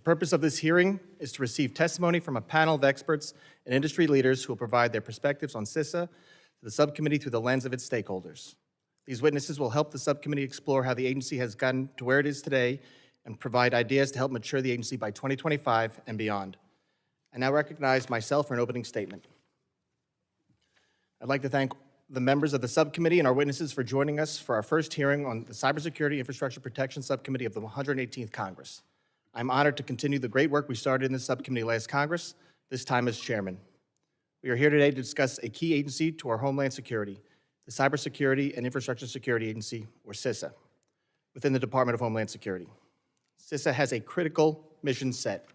purpose of this hearing is to receive testimony from a panel of experts and industry leaders who will provide their perspectives on CISA to the subcommittee through the lens of its stakeholders. These witnesses will help the subcommittee explore how the agency has gotten to where it is today and provide ideas to help mature the agency by 2025 and beyond. I now recognize myself for an opening statement. I'd like to thank the members of the subcommittee and our witnesses for joining us for our first hearing on the Cybersecurity Infrastructure Protection Subcommittee of the 118th Congress. I'm honored to continue the great work we started in this subcommittee last Congress, this time as chairman. We are here today to discuss a key agency to our homeland security, the Cybersecurity and Infrastructure Security Agency, or CISA, within the Department of Homeland Security. CISA has a critical mission set.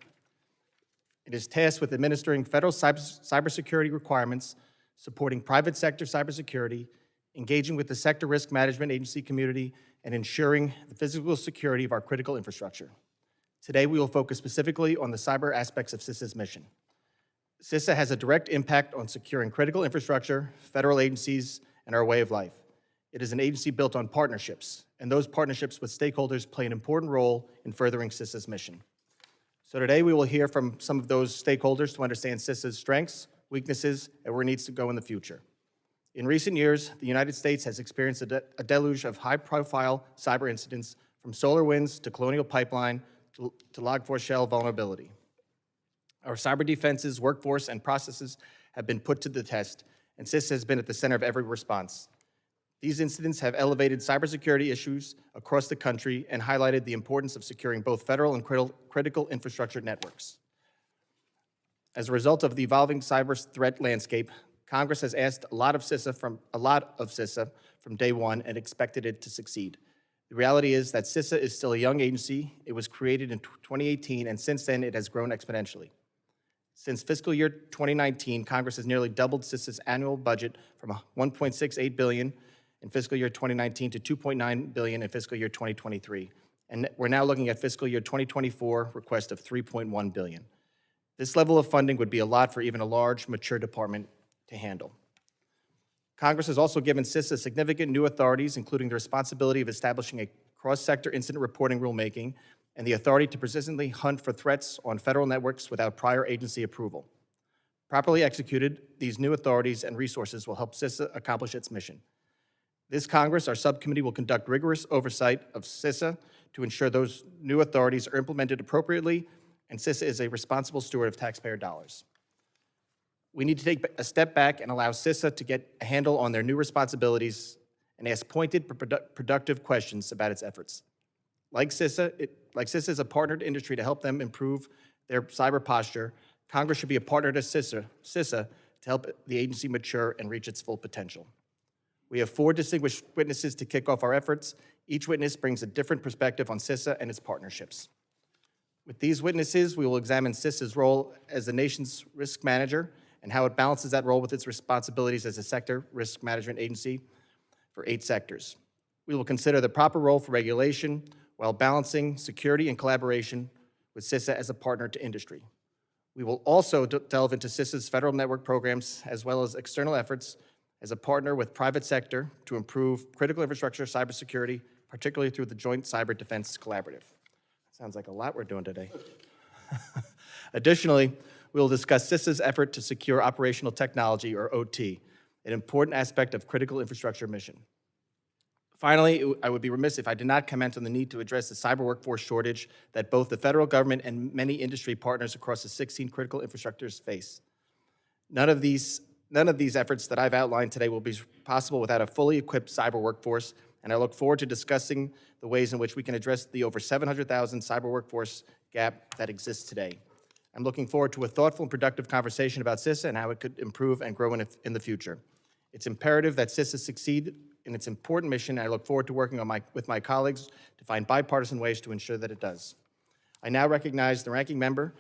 It is tasked with administering federal cybersecurity requirements, supporting private sector cybersecurity, engaging with the sector risk management agency community, and ensuring the physical security of our critical infrastructure. Today, we will focus specifically on the cyber aspects of CISA's mission. CISA has a direct impact on securing critical infrastructure, federal agencies, and our way of life. It is an agency built on partnerships, and those partnerships with stakeholders play an important role in furthering CISA's mission. So today, we will hear from some of those stakeholders to understand CISA's strengths, weaknesses, and where it needs to go in the future. In recent years, the United States has experienced a deluge of high-profile cyber incidents, from SolarWinds to Colonial Pipeline to Log4Shell vulnerability. Our cyber defenses, workforce, and processes have been put to the test, and CISA has been at the center of every response. These incidents have elevated cybersecurity issues across the country and highlighted the importance of securing both federal and critical infrastructure networks. As a result of the evolving cyber threat landscape, Congress has asked a lot of CISA from day one and expected it to succeed. The reality is that CISA is still a young agency. It was created in 2018, and since then, it has grown exponentially. Since fiscal year 2019, Congress has nearly doubled CISA's annual budget from $1.68 billion in fiscal year 2019 to $2.9 billion in fiscal year 2023. And we're now looking at fiscal year 2024 request of $3.1 billion. This level of funding would be a lot for even a large, mature department to handle. Congress has also given CISA significant new authorities, including the responsibility of establishing a cross-sector incident reporting rulemaking and the authority to persistently hunt for threats on federal networks without prior agency approval. Properly executed, these new authorities and resources will help CISA accomplish its mission. This Congress, our subcommittee will conduct rigorous oversight of CISA to ensure those new authorities are implemented appropriately, and CISA is a responsible steward of taxpayer dollars. We need to take a step back and allow CISA to get a handle on their new responsibilities and ask pointed, productive questions about its efforts. Like CISA is a partner to industry to help them improve their cyber posture, Congress should be a partner to CISA to help the agency mature and reach its full potential. We have 4 distinguished witnesses to kick off our efforts. Each witness brings a different perspective on CISA and its partnerships. With these witnesses, we will examine CISA's role as the nation's risk manager and how it balances that role with its responsibilities as a sector risk management agency for 8 sectors. We will consider the proper role for regulation while balancing security and collaboration with CISA as a partner to industry. We will also delve into CISA's federal network programs as well as external efforts as a partner with private sector to improve critical infrastructure cybersecurity, particularly through the Joint Cyber Defense Collaborative. Sounds like a lot we're doing today. Additionally, we will discuss CISA's effort to secure operational technology, or OT, an important aspect of critical infrastructure mission. Finally, I would be remiss if I did not comment on the need to address the cyber workforce shortage that both the federal government and many industry partners across the 16 critical infrastructures face. None of these efforts that I've outlined today will be possible without a fully equipped cyber workforce, and I look forward to discussing the ways in which we can address the over 700,000 cyber workforce gap that exists today. I'm looking forward to a thoughtful and productive conversation about CISA and how it could improve and grow in the future. It's imperative that CISA succeed in its important mission, and I look forward to working with my colleagues to find bipartisan ways to ensure that it does. I now recognize the ranking member